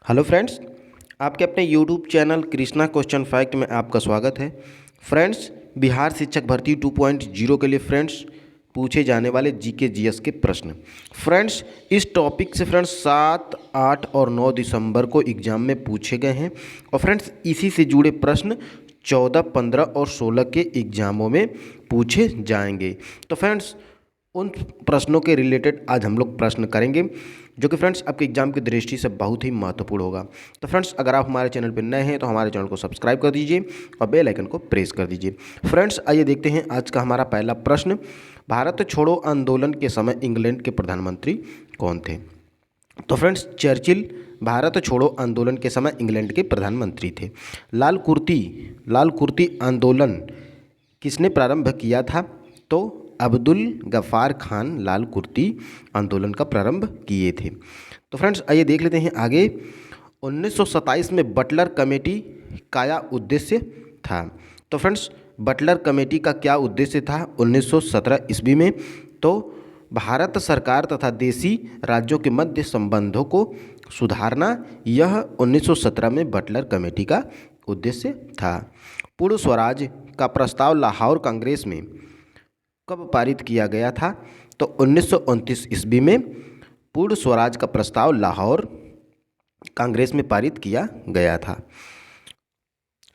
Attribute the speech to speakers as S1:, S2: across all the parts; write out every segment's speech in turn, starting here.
S1: Hello friends, आपके अपने YouTube channel Krishna question fact में आपका स्वागत है। फ्रेंड्स, बिहार शिक्षक भर्ती 2.0 के लिए फ्रेंड्स पूछे जाने वाले जीके जीएस के प्रश्न। फ्रेंड्स, इस टॉपिक से फ्रेंड्स 7, 8 और 9 दिसंबर को एग्जाम में पूछे गए हैं और फ्रेंड्स इसी से जुड़े प्रश्न 14, 15 और 16 के एग्जामों में पूछे जाएंगे। तो फ्रेंड्स उन प्रश्नों के रिलेटेड आज हम लोग प्रश्न करेंगे जो कि फ्रेंड्स आपके एग्जाम की दृष्टि से बहुत ही महत्वपूर्ण होगा। तो फ्रेंड्स, अगर आप हमारे चैनल पर नए हैं तो हमारे चैनल को सब्सक्राइब कर दीजिए और बेल आइकन को प्रेस कर दीजिए। फ्रेंड्स, आइए देखते हैं आज का हमारा पहला प्रश्न। भारत छोड़ो आंदोलन के समय इंग्लैंड के प्रधानमंत्री कौन थे? तो फ्रेंड्स, चर्चिल भारत छोड़ो आंदोलन के समय इंग्लैंड के प्रधानमंत्री थे। लाल कुर्ती आंदोलन किसने प्रारंभ किया था? तो अब्दुल गफ़ार खान लाल कुर्ती आंदोलन का प्रारंभ किए थे। तो फ्रेंड्स, आइए देख लेते हैं आगे। 1927 में बटलर कमेटी का क्या उद्देश्य था? तो फ्रेंड्स, बटलर कमेटी का क्या उद्देश्य था 1917 ईस्वी में? तो भारत सरकार तथा देशी राज्यों के मध्य संबंधों को सुधारना, यह 1917 में बटलर कमेटी का उद्देश्य था। पूर्ण स्वराज का प्रस्ताव लाहौर कांग्रेस में कब पारित किया गया था? तो 1929 ईस्वी में पूर्ण स्वराज का प्रस्ताव लाहौर कांग्रेस में पारित किया गया था।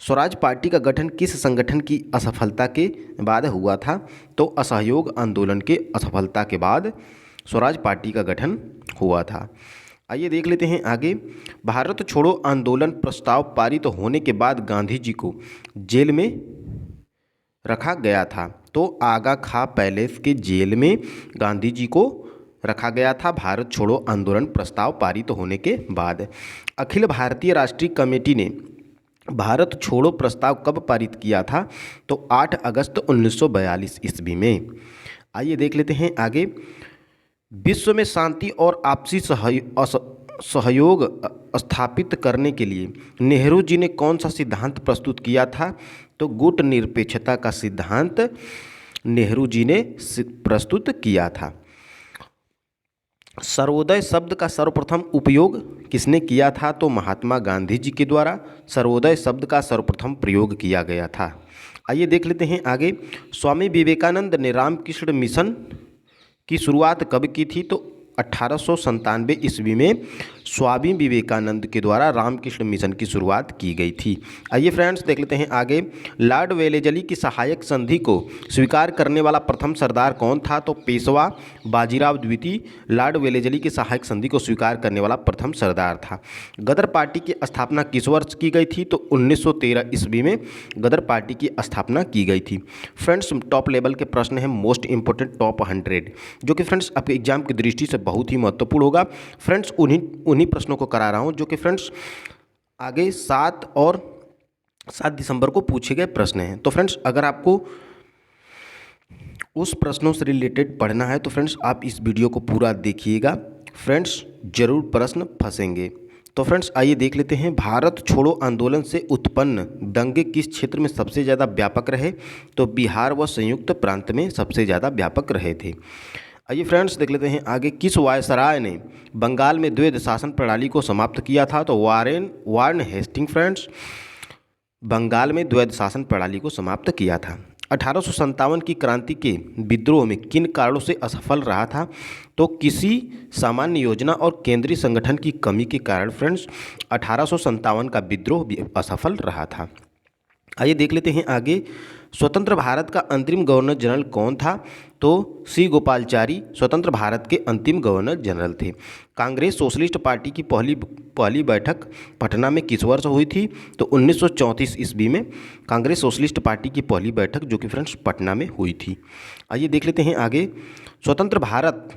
S1: स्वराज पार्टी का गठन किस संगठन की असफलता के बाद हुआ था? तो असहयोग आंदोलन के असफलता के बाद स्वराज पार्टी का गठन हुआ था। आइए देख लेते हैं आगे। भारत छोड़ो आंदोलन प्रस्ताव पारित होने के बाद गांधी जी को जेल में रखा गया था। तो आगा खा पैलेस के जेल में गांधी जी को रखा गया था भारत छोड़ो आंदोलन प्रस्ताव पारित होने के बाद। अखिल भारतीय राष्ट्रीय कमेटी ने भारत छोड़ो प्रस्ताव कब पारित किया था? तो 8 अगस्त 1942 ईस्वी में। आइए देख लेते हैं आगे। विश्व में शांति और आपसी सहयोग स्थापित करने के लिए नेहरू जी ने कौन सा सिद्धांत प्रस्तुत किया था? तो गुट निरपेक्षता का सिद्धांत नेहरू जी ने प्रस्तुत किया था। सर्वोदय शब्द का सर्वप्रथम उपयोग किसने किया था? तो महात्मा गांधी जी के द्वारा सर्वोदय शब्द का सर्वप्रथम प्रयोग किया गया था। आइए देख लेते हैं आगे। स्वामी विवेकानंद ने रामकृष्ण मिशन की शुरुआत कब की थी? तो 1897 ईस्वी में स्वामी विवेकानंद के द्वारा रामकृष्ण मिशन की शुरुआत की गई थी। आइए फ्रेंड्स देख लेते हैं आगे। लॉर्ड वेलेजली की सहायक संधि को स्वीकार करने वाला प्रथम सरदार कौन था? तो पेशवा बाजीराव द्वितीय लॉर्ड वेलेजली की सहायक संधि को स्वीकार करने वाला प्रथम सरदार था। गदर पार्टी की स्थापना किस वर्ष की गई थी? तो 1913 ईस्वी में गदर पार्टी की स्थापना की गई थी। फ्रेंड्स, टॉप लेवल के प्रश्न हैं, मोस्ट इंपोर्टेंट टॉप 100, जो कि फ्रेंड्स आपके एग्जाम की दृष्टि से बहुत ही महत्वपूर्ण होगा। फ्रेंड्स, उन्हीं प्रश्नों को करा रहा हूं जो कि फ्रेंड्स आगे 7 दिसंबर को पूछे गए प्रश्न हैं। तो फ्रेंड्स, अगर आपको उस प्रश्नों से रिलेटेड पढ़ना है तो फ्रेंड्स आप इस वीडियो को पूरा देखिएगा। फ्रेंड्स, जरूर प्रश्न फंसेंगे। तो फ्रेंड्स, आइए देख लेते हैं। भारत छोड़ो आंदोलन से उत्पन्न दंगे किस क्षेत्र में सबसे ज़्यादा व्यापक रहे? तो बिहार व संयुक्त प्रांत में सबसे ज़्यादा व्यापक रहे थे। आइए फ्रेंड्स देख लेते हैं आगे। किस वायसराय ने बंगाल में द्वैध शासन प्रणाली को समाप्त किया था? तो वार्न हेस्टिंग फ्रेंड्स बंगाल में द्वैध शासन प्रणाली को समाप्त किया था। 1857 की क्रांति के विद्रोह में किन कारणों से असफल रहा था? तो किसी सामान्य योजना और केंद्रीय संगठन की कमी के कारण फ्रेंड्स 1857 का विद्रोह भी असफल रहा था। आइए देख लेते हैं आगे। स्वतंत्र भारत का अंतरिम गवर्नर जनरल कौन था? तो सी गोपालचारी स्वतंत्र भारत के अंतिम गवर्नर जनरल थे। कांग्रेस सोशलिस्ट पार्टी की पहली बैठक पटना में किस वर्ष हुई थी? तो 1934 ईस्वी में कांग्रेस सोशलिस्ट पार्टी की पहली बैठक जो कि फ्रेंड्स पटना में हुई थी। आइए देख लेते हैं आगे। स्वतंत्र भारत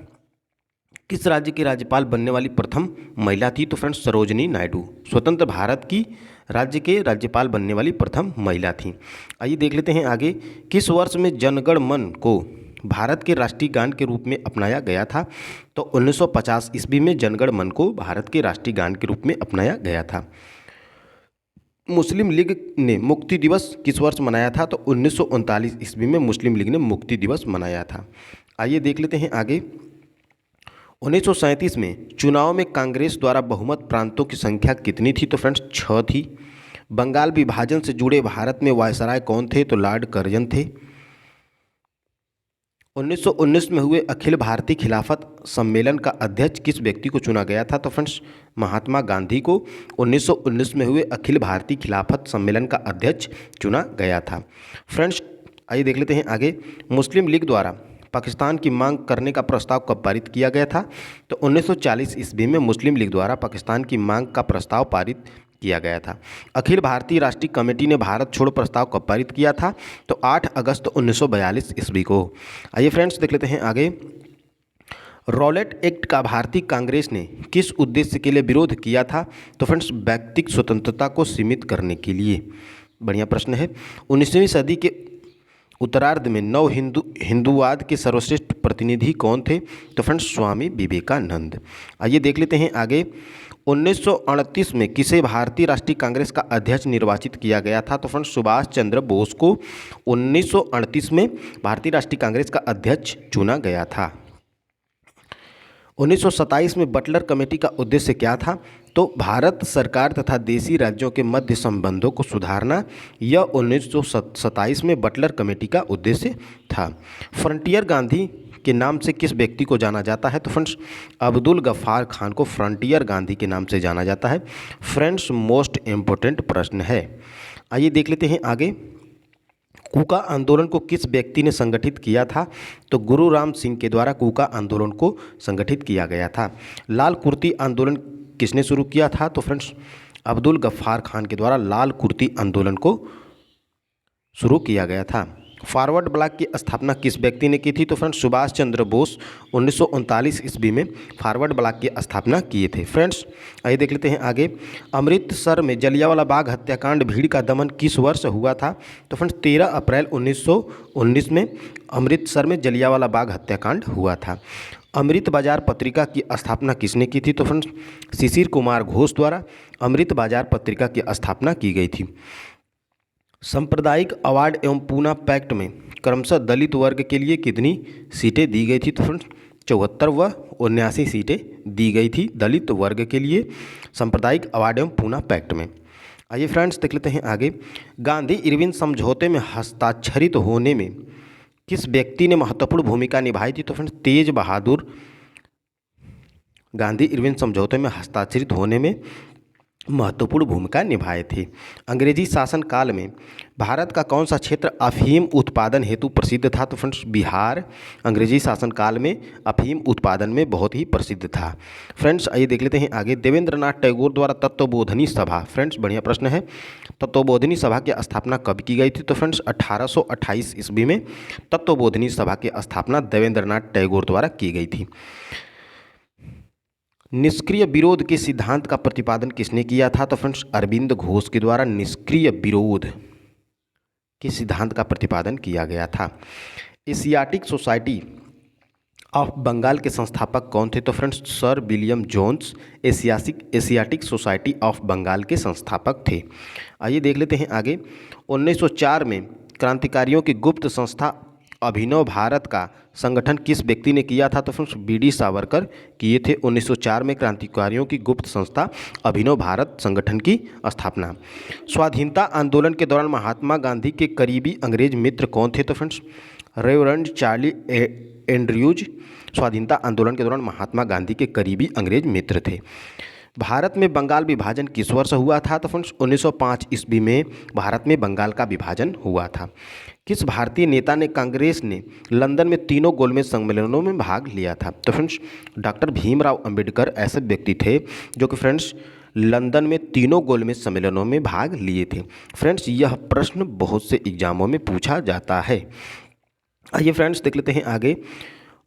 S1: किस राज्य की राज्यपाल बनने वाली प्रथम महिला थी? तो फ्रेंड्स सरोजनी नायडू स्वतंत्र भारत की राज्य के राज्यपाल बनने वाली प्रथम महिला थी। आइए देख लेते हैं आगे। किस वर्ष में जनगण मन को भारत के राष्ट्रीय गान के रूप में अपनाया गया था? तो 1950 ईस्वी में जनगण मन को भारत के राष्ट्रीय गान के रूप में अपनाया गया था। मुस्लिम लीग ने मुक्ति दिवस किस वर्ष मनाया था? तो 1939 ईस्वी में मुस्लिम लीग ने मुक्ति दिवस मनाया था। आइए देख लेते हैं आगे। 1937 में चुनाव में कांग्रेस द्वारा बहुमत प्रांतों की संख्या कितनी थी? तो फ्रेंड्स 6 थी। बंगाल विभाजन से जुड़े भारत में वायसराय कौन थे? तो लॉर्ड कर्जन थे। 1919 में हुए अखिल भारतीय खिलाफत सम्मेलन का अध्यक्ष किस व्यक्ति को चुना गया था? तो फ्रेंड्स महात्मा गांधी को 1919 में हुए अखिल भारतीय खिलाफत सम्मेलन का अध्यक्ष चुना गया था। फ्रेंड्स आइए देख लेते हैं आगे। मुस्लिम लीग द्वारा पाकिस्तान की मांग करने का प्रस्ताव कब पारित किया गया था? तो 1940 ईस्वी में मुस्लिम लीग द्वारा पाकिस्तान की मांग का प्रस्ताव पारित किया गया था। अखिल भारतीय राष्ट्रीय कमेटी ने भारत छोड़ो प्रस्ताव कब पारित किया था? तो 8 अगस्त 1942 ईस्वी को। आइए फ्रेंड्स देख लेते हैं आगे। रॉलेट एक्ट का भारतीय कांग्रेस ने किस उद्देश्य के लिए विरोध किया था? तो फ्रेंड्स व्यक्तिगत स्वतंत्रता को सीमित करने के लिए। बढ़िया प्रश्न है। 19वीं सदी के उत्तरार्ध में हिंदूवाद के सर्वश्रेष्ठ प्रतिनिधि कौन थे? तो फ्रेंड्स स्वामी विवेकानंद। आइए देख लेते हैं आगे। 1938 में किसे भारतीय राष्ट्रीय कांग्रेस का अध्यक्ष निर्वाचित किया गया था? तो फ्रेंड्स सुभाष चंद्र बोस को 1938 में भारतीय राष्ट्रीय कांग्रेस का अध्यक्ष चुना गया था। 1927 में बटलर कमेटी का उद्देश्य क्या था? तो भारत सरकार तथा देशी राज्यों के मध्य संबंधों को सुधारना, यह 1927 में बटलर कमेटी का उद्देश्य था। फ्रंटियर गांधी के नाम से किस व्यक्ति को जाना जाता है? तो फ्रेंड्स अब्दुल गफ्फार खान को फ्रंटियर गांधी के नाम से जाना जाता है। फ्रेंड्स मोस्ट इम्पोर्टेंट प्रश्न है। आइए देख लेते हैं आगे। कूका आंदोलन को किस व्यक्ति ने संगठित किया था? तो गुरु राम सिंह के द्वारा कूका आंदोलन को संगठित किया गया था। लाल कुर्ती आंदोलन किसने शुरू किया था? तो फ्रेंड्स अब्दुल गफ्फार खान के द्वारा लाल कुर्ती आंदोलन को शुरू किया गया था। फॉरवर्ड ब्लॉक की स्थापना किस व्यक्ति ने की थी? तो फ्रेंड्स सुभाष चंद्र बोस 1939 ईस्वी में फॉरवर्ड ब्लॉक की स्थापना किए थे। फ्रेंड्स आइए देख लेते हैं आगे। अमृतसर में जलियांवाला बाग हत्याकांड भीड़ का दमन किस वर्ष हुआ था? तो फ्रेंड्स 13 अप्रैल 1919 में अमृतसर में जलियांवाला बाग हत्याकांड हुआ था। अमृत बाजार पत्रिका की स्थापना किसने की थी? तो फ्रेंड्स शिशिर कुमार घोष द्वारा अमृत बाजार पत्रिका की स्थापना की गई थी। सांप्रदायिक अवार्ड एवं पूना पैक्ट में क्रमशः दलित वर्ग के लिए कितनी सीटें दी गई थी? तो फ्रेंड्स 74 व 79 सीटें दी गई थी दलित वर्ग के लिए सांप्रदायिक अवार्ड एवं पूना पैक्ट में। आइए फ्रेंड्स देख लेते हैं आगे। गांधी इरविन समझौते में हस्ताक्षरित होने में किस व्यक्ति ने महत्वपूर्ण भूमिका निभाई थी? तो फ्रेंड्स तेज बहादुर गांधी इरविन समझौते में हस्ताक्षरित होने में महत्वपूर्ण भूमिका निभाए थे। अंग्रेजी शासन काल में भारत का कौन सा क्षेत्र अफीम उत्पादन हेतु प्रसिद्ध था? तो फ्रेंड्स बिहार अंग्रेजी शासन काल में अफीम उत्पादन में बहुत ही प्रसिद्ध था। फ्रेंड्स आइए देख लेते हैं आगे। देवेंद्रनाथ टैगोर द्वारा तत्वबोधिनी सभा, फ्रेंड्स बढ़िया प्रश्न है, तत्वबोधिनी सभा की स्थापना कब की गई थी? तो फ्रेंड्स 1828 ईस्वी में तत्वबोधिनी सभा की स्थापना देवेंद्रनाथ टैगोर द्वारा की गई थी। निष्क्रिय विरोध के सिद्धांत का प्रतिपादन किसने किया था? तो फ्रेंड्स अरविंद घोष के द्वारा निष्क्रिय विरोध के सिद्धांत का प्रतिपादन किया गया था। एशियाटिक सोसाइटी ऑफ बंगाल के संस्थापक कौन थे? तो friends sir William Jones Asiatic Society of Bengal के संस्थापक थे। आइए देख लेते हैं आगे। 1904 में क्रांतिकारियों की गुप्त संस्था अभिनव भारत का संगठन किस व्यक्ति ने किया था? तो फ्रेंड्स बीडी सावरकर किए थे 1904 में क्रांतिकारियों की गुप्त संस्था अभिनव भारत संगठन की स्थापना। स्वाधीनता आंदोलन के दौरान महात्मा गांधी के करीबी अंग्रेज मित्र कौन थे? तो फ्रेंड्स रेवरेंड चार्ली एंड्रयूज स्वाधीनता आंदोलन के दौरान महात्मा गांधी के करीबी अंग्रेज मित्र थे। भारत में बंगाल विभाजन किस वर्ष हुआ था? तो फ्रेंड्स 1905 ईस्वी में भारत में बंगाल का विभाजन हुआ था। किस भारतीय नेता ने कांग्रेस ने लंदन में तीनों गोलमेज सम्मेलनों में भाग लिया था? तो फ्रेंड्स डॉक्टर भीमराव अंबेडकर ऐसे व्यक्ति थे जो कि फ्रेंड्स लंदन में तीनों गोलमेज सम्मेलनों में भाग लिए थे। फ्रेंड्स यह प्रश्न बहुत से एग्जामों में पूछा जाता है। आइए फ्रेंड्स देख लेते हैं आगे।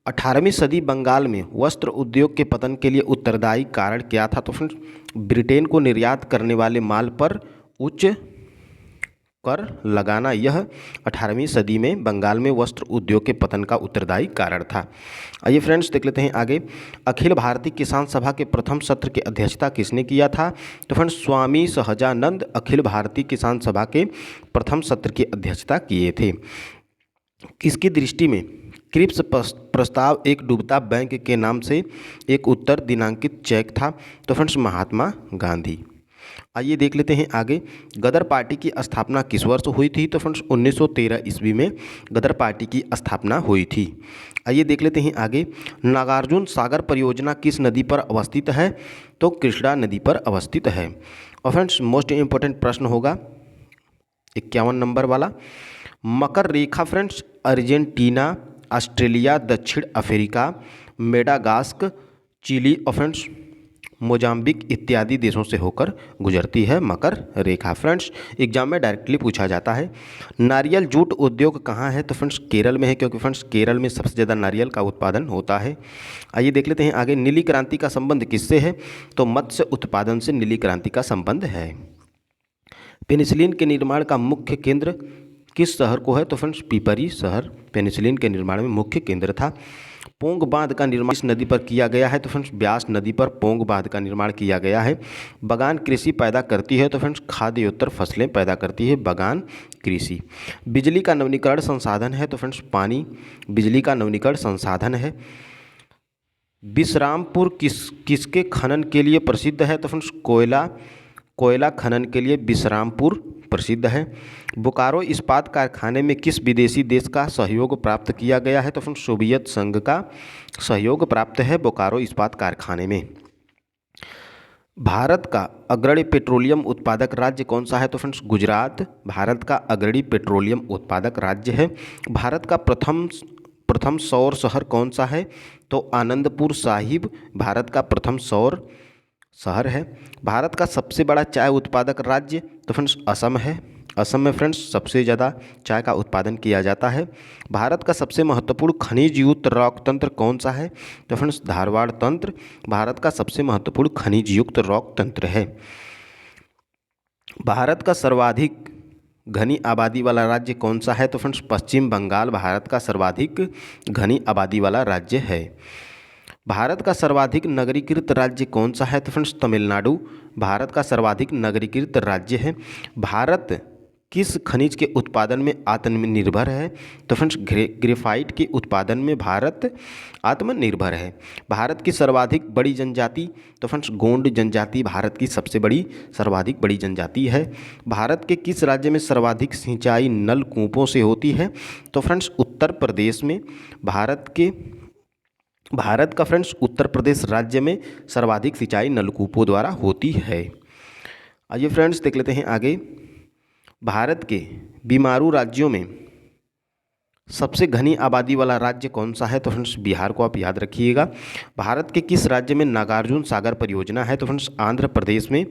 S1: 18वीं सदी बंगाल में वस्त्र उद्योग के पतन के लिए उत्तरदायी कारण क्या था? तो फ्रेंड्स ब्रिटेन को निर्यात करने वाले माल पर उच्च कर लगाना, यह 18वीं सदी में बंगाल में वस्त्र उद्योग के पतन का उत्तरदायी कारण था। आइए फ्रेंड्स देख लेते हैं आगे। अखिल भारतीय किसान सभा के प्रथम सत्र की अध्यक्षता किसने किया था? तो फ्रेंड्स स्वामी सहजानंद अखिल भारतीय किसान सभा के प्रथम सत्र की अध्यक्षता किए थे। किसकी दृष्टि में क्रिप्स प्रस्ताव एक डूबता बैंक के नाम से एक उत्तर दिनांकित चेक था। तो फ्रेंड्स महात्मा गांधी। आइए देख लेते हैं आगे, गदर पार्टी की स्थापना किस वर्ष हुई थी? तो फ्रेंड्स 1913 ईस्वी में गदर पार्टी की स्थापना हुई थी। आइए देख लेते हैं आगे, नागार्जुन सागर परियोजना किस नदी पर अवस्थित है? तो कृष्णा नदी पर अवस्थित है। और फ्रेंड्स मोस्ट इम्पोर्टेंट प्रश्न होगा 51 नंबर वाला, मकर रेखा फ्रेंड्स अर्जेंटीना, ऑस्ट्रेलिया, दक्षिण अफ्रीका, मेडागास्क, चिली और फ्रेंड्स मोजाम्बिक इत्यादि देशों से होकर गुजरती है मकर रेखा। फ्रेंड्स एग्जाम में डायरेक्टली पूछा जाता है। नारियल जूट उद्योग कहाँ है? तो फ्रेंड्स केरल में है, क्योंकि फ्रेंड्स केरल में सबसे ज़्यादा नारियल का उत्पादन होता है। आइए देख लेते हैं आगे, नीली क्रांति का संबंध किससे है? तो मत्स्य उत्पादन से नीली क्रांति का संबंध है। पेनिसिलिन के निर्माण का मुख्य केंद्र किस शहर को है? तो फ्रेंड्स पिपरी शहर पेनिसिलिन के निर्माण में मुख्य केंद्र था। पोंग बांध का निर्माण इस नदी पर किया गया है? तो फ्रेंड्स ब्यास नदी पर पोंग बांध का निर्माण किया गया है। बगान कृषि पैदा करती है? तो फ्रेंड्स खाद्योत्तर फसलें पैदा करती है बगान कृषि। बिजली का नवीनीकरण संसाधन है? तो फ्रेंड्स पानी बिजली का नवीनीकरण संसाधन है। विश्रामपुर किसके खनन के लिए प्रसिद्ध है? तो फ्रेंड्स कोयला खनन के लिए विश्रामपुर प्रसिद्ध है। बोकारो इस्पात कारखाने में किस विदेशी देश का सहयोग प्राप्त किया गया है? तो फ्रेंड्स सोवियत संघ का सहयोग प्राप्त है बोकारो इस्पात कारखाने में। भारत का अग्रणी पेट्रोलियम उत्पादक राज्य कौन सा है? तो फ्रेंड्स गुजरात भारत का अग्रणी पेट्रोलियम उत्पादक राज्य है। भारत का प्रथम सौर शहर कौन सा है? तो आनंदपुर साहिब भारत का प्रथम सौर शहर है। भारत का सबसे बड़ा चाय उत्पादक राज्य? तो फ्रेंड्स असम है। असम में फ्रेंड्स सबसे ज़्यादा चाय का उत्पादन किया जाता है। भारत का सबसे महत्वपूर्ण खनिज युक्त रॉक तंत्र कौन सा है? तो फ्रेंड्स धारवाड़ तंत्र भारत का सबसे महत्वपूर्ण खनिज युक्त रॉक तंत्र है। भारत का सर्वाधिक घनी आबादी वाला राज्य कौन सा है? तो फ्रेंड्स पश्चिम बंगाल भारत का सर्वाधिक घनी आबादी वाला राज्य है। भारत का सर्वाधिक नगरीकृत राज्य कौन सा है? तो फ्रेंड्स तमिलनाडु भारत का सर्वाधिक नगरीकृत राज्य है। भारत किस खनिज के उत्पादन में आत्मनिर्भर है? तो फ्रेंड्स ग्रेफाइट के उत्पादन में भारत आत्मनिर्भर है। भारत की सर्वाधिक बड़ी जनजाति? तो फ्रेंड्स गोंड जनजाति भारत की सबसे बड़ी सर्वाधिक बड़ी जनजाति है। भारत के किस राज्य में सर्वाधिक सिंचाई नलकूपों से होती है? तो फ्रेंड्स उत्तर प्रदेश में भारत का फ्रेंड्स उत्तर प्रदेश राज्य में सर्वाधिक सिंचाई नलकूपों द्वारा होती है। आइए फ्रेंड्स देख लेते हैं आगे, भारत के बीमारू राज्यों में सबसे घनी आबादी वाला राज्य कौन सा है? तो फ्रेंड्स बिहार को आप याद रखिएगा। भारत के किस राज्य में नागार्जुन सागर परियोजना है? तो फ्रेंड्स आंध्र प्रदेश में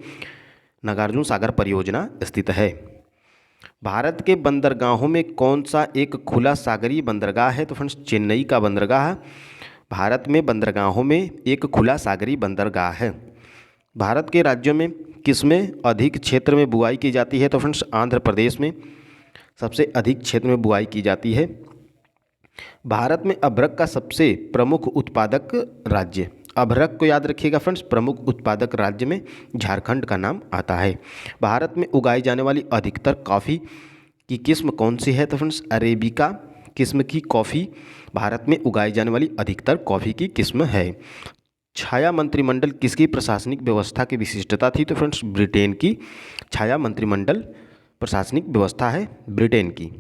S1: नागार्जुन सागर परियोजना स्थित है। भारत के बंदरगाहों में कौन सा एक खुला सागरीय बंदरगाह है? तो फ्रेंड्स चेन्नई का बंदरगाह भारत में बंदरगाहों में एक खुला सागरीय बंदरगाह है। भारत के राज्यों में किसमें अधिक क्षेत्र में बुआई की जाती है? तो फ्रेंड्स आंध्र प्रदेश में सबसे अधिक क्षेत्र में बुआई की जाती है। भारत में अभ्रक का सबसे प्रमुख उत्पादक राज्य, अभ्रक को याद रखिएगा फ्रेंड्स, प्रमुख उत्पादक राज्य में झारखंड का नाम आता है। भारत में उगाई जाने वाली अधिकतर कॉफ़ी की किस्म कौन सी है? तो फ्रेंड्स अरेबिका किस्म की कॉफ़ी भारत में उगाई जाने वाली अधिकतर कॉफ़ी की किस्म है। छाया मंत्रिमंडल किसकी प्रशासनिक व्यवस्था की विशिष्टता थी? तो फ्रेंड्स ब्रिटेन की छाया मंत्रिमंडल प्रशासनिक व्यवस्था है ब्रिटेन की।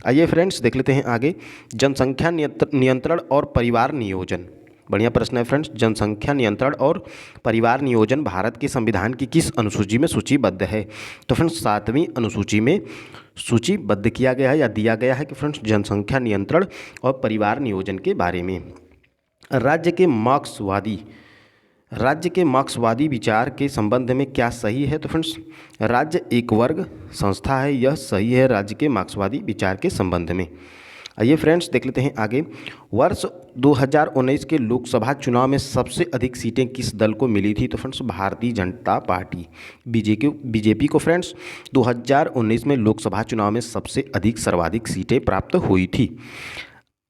S1: आइए फ्रेंड्स देख लेते हैं आगे, जनसंख्या नियंत्रण और परिवार नियोजन, बढ़िया प्रश्न है फ्रेंड्स। जनसंख्या नियंत्रण और परिवार नियोजन भारत के संविधान की किस अनुसूची में सूचीबद्ध है? तो फ्रेंड्स 7वीं अनुसूची में सूचीबद्ध किया गया है या दिया गया है कि फ्रेंड्स जनसंख्या नियंत्रण और परिवार नियोजन के बारे में। राज्य के मार्क्सवादी विचार के संबंध में क्या सही है? तो फ्रेंड्स राज्य एक वर्ग संस्था है, यह सही है राज्य के मार्क्सवादी विचार के संबंध में। आइए फ्रेंड्स देख लेते हैं आगे, वर्ष 2019 के लोकसभा चुनाव में सबसे अधिक सीटें किस दल को मिली थी? तो friends Bharatiya Janata party BJP को फ्रेंड्स 2019 में लोकसभा चुनाव में सबसे अधिक सर्वाधिक सीटें प्राप्त हुई थी।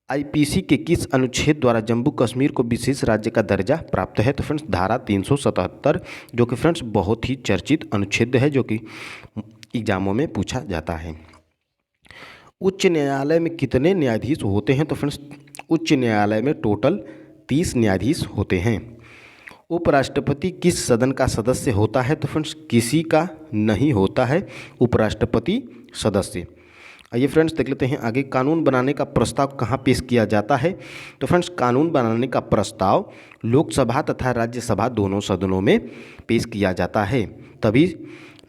S1: आईपीसी के किस अनुच्छेद द्वारा जम्मू कश्मीर को विशेष राज्य का दर्जा प्राप्त है? तो फ्रेंड्स धारा 377, जो कि फ्रेंड्स बहुत ही चर्चित अनुच्छेद है, जो कि एग्जामों में पूछा जाता है। उच्च न्यायालय में कितने न्यायाधीश होते हैं? तो फ्रेंड्स उच्च न्यायालय में टोटल 30 न्यायाधीश होते हैं। उपराष्ट्रपति किस सदन का सदस्य होता है? तो फ्रेंड्स किसी का नहीं होता है उपराष्ट्रपति सदस्य। आइए फ्रेंड्स देख लेते हैं आगे, कानून बनाने का प्रस्ताव कहाँ पेश किया जाता है? तो फ्रेंड्स कानून बनाने का प्रस्ताव लोकसभा तथा राज्यसभा दोनों सदनों में पेश किया जाता है, तभी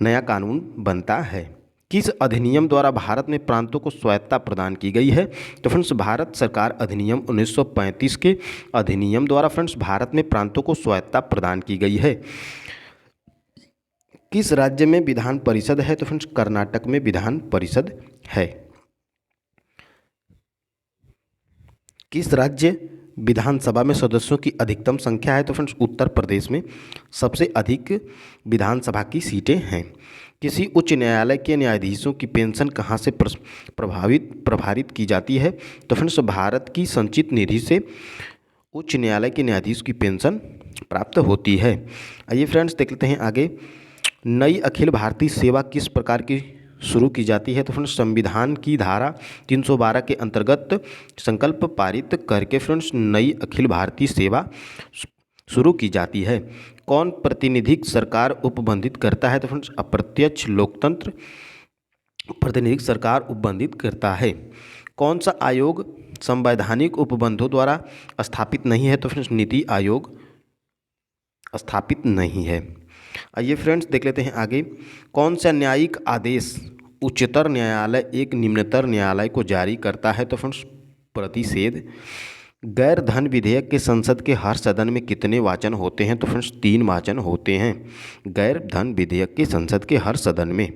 S1: नया कानून बनता है। किस अधिनियम द्वारा भारत में प्रांतों को स्वायत्तता प्रदान की गई है? तो फ्रेंड्स भारत सरकार अधिनियम 1935 के अधिनियम द्वारा फ्रेंड्स भारत में प्रांतों को स्वायत्तता प्रदान की गई है। किस राज्य में विधान परिषद है? तो फ्रेंड्स कर्नाटक में विधान परिषद है। किस राज्य विधानसभा में सदस्यों की अधिकतम संख्या है? तो फ्रेंड्स उत्तर प्रदेश में सबसे अधिक विधानसभा की सीटें हैं। किसी उच्च न्यायालय के न्यायाधीशों की पेंशन कहाँ से प्रभारित की जाती है? तो फ्रेंड्स भारत की संचित निधि से उच्च न्यायालय के न्यायाधीश की पेंशन प्राप्त होती है। आइए फ्रेंड्स देख लेते हैं आगे, नई अखिल भारतीय सेवा किस प्रकार की शुरू की जाती है? तो फ्रेंड्स संविधान की धारा 312 के अंतर्गत संकल्प पारित करके फ्रेंड्स नई अखिल भारतीय सेवा शुरू की जाती है। कौन प्रातिनिधिक सरकार उपबंधित करता है? तो फ्रेंड्स अप्रत्यक्ष लोकतंत्र प्रातिनिधिक सरकार उपबंधित करता है। कौन सा आयोग संवैधानिक उपबंधों द्वारा स्थापित नहीं है? तो फ्रेंड्स नीति आयोग स्थापित नहीं है। आइए फ्रेंड्स देख लेते हैं आगे, कौन सा न्यायिक आदेश उच्चतर न्यायालय एक निम्नतर न्यायालय को जारी करता है? तो फ्रेंड्स प्रतिषेध। गैर धन विधेयक के संसद के हर सदन में कितने वाचन होते हैं? तो फ्रेंड्स 3 वाचन होते हैं गैर धन विधेयक के संसद के हर सदन में।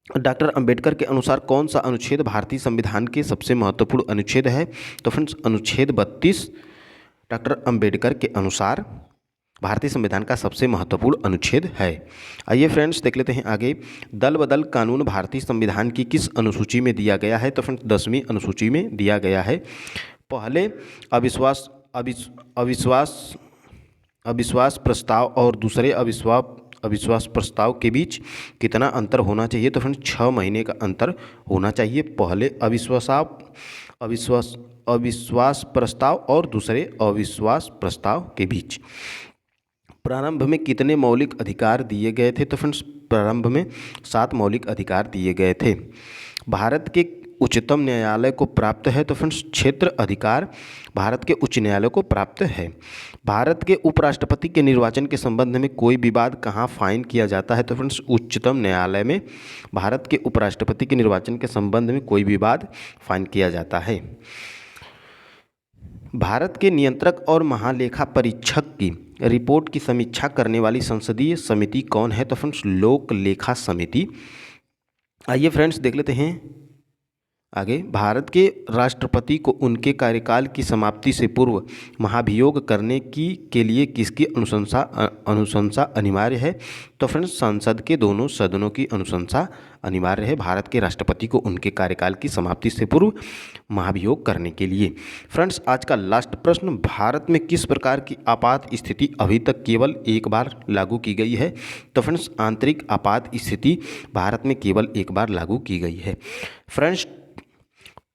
S1: डॉक्टर अंबेडकर के अनुसार कौन सा अनुच्छेद भारतीय संविधान के सबसे महत्वपूर्ण अनुच्छेद है? तो फ्रेंड्स अनुच्छेद 32 डॉक्टर अंबेडकर के अनुसार भारतीय संविधान का सबसे महत्वपूर्ण अनुच्छेद है। आइए फ्रेंड्स देख लेते हैं आगे, दल बदल कानून भारतीय संविधान की किस अनुसूची में दिया गया है? तो फ्रेंड्स 10वीं अनुसूची में दिया गया है। पहले अविश्वास प्रस्ताव और दूसरे अविश्वास प्रस्ताव के बीच कितना अंतर होना चाहिए? तो फ्रेंड्स 6 महीने का अंतर होना चाहिए। पहले अविश्वास प्रस्ताव और दूसरे अविश्वास प्रस्ताव के बीच। प्रारंभ में कितने मौलिक अधिकार दिए गए थे? तो फ्रेंड्स प्रारंभ में 7 मौलिक अधिकार दिए गए थे। भारत के उच्चतम न्यायालय को प्राप्त है? तो फ्रेंड्स क्षेत्र अधिकार भारत के उच्च न्यायालय को प्राप्त है। भारत के उपराष्ट्रपति के निर्वाचन के संबंध में कोई विवाद कहाँ फाइन किया जाता है? तो फ्रेंड्स उच्चतम न्यायालय में भारत के उपराष्ट्रपति के निर्वाचन के संबंध में कोई विवाद फाइन किया जाता है। भारत के नियंत्रक और महालेखा परीक्षक की रिपोर्ट की समीक्षा करने वाली संसदीय समिति कौन है? तो फ्रेंड्स लोक लेखा समिति। आइए फ्रेंड्स देख लेते हैं आगे, भारत के राष्ट्रपति को उनके कार्यकाल की समाप्ति से पूर्व महाभियोग करने के लिए किसकी अनुशंसा अनिवार्य है? तो फ्रेंड्स संसद के दोनों सदनों की अनुशंसा अनिवार्य है भारत के राष्ट्रपति को उनके कार्यकाल की समाप्ति से पूर्व महाभियोग करने के लिए। फ्रेंड्स आज का लास्ट प्रश्न, भारत में किस प्रकार की आपात स्थिति अभी तक केवल एक बार लागू की गई है? तो फ्रेंड्स आंतरिक आपात स्थिति भारत में केवल एक बार लागू की गई है। फ्रेंड्स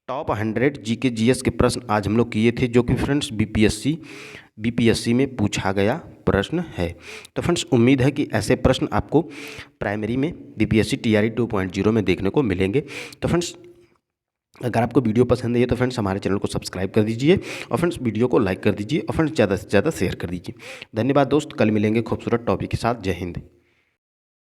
S1: टॉप 100 जीके जीएस के प्रश्न आज हम लोग किए थे, जो कि फ्रेंड्स बीपीएससी में पूछा गया प्रश्न है। तो फ्रेंड्स उम्मीद है कि ऐसे प्रश्न आपको प्राइमरी में बीपीएससी टीआरई 2.0 में देखने को मिलेंगे। तो फ्रेंड्स अगर आपको वीडियो पसंद है तो फ्रेंड्स हमारे चैनल को सब्सक्राइब कर दीजिए और फ्रेंड्स वीडियो को लाइक कर दीजिए और फ्रेंड्स ज़्यादा से ज़्यादा शेयर कर दीजिए। धन्यवाद दोस्त, कल मिलेंगे खूबसूरत टॉपिक के साथ। जय हिंद।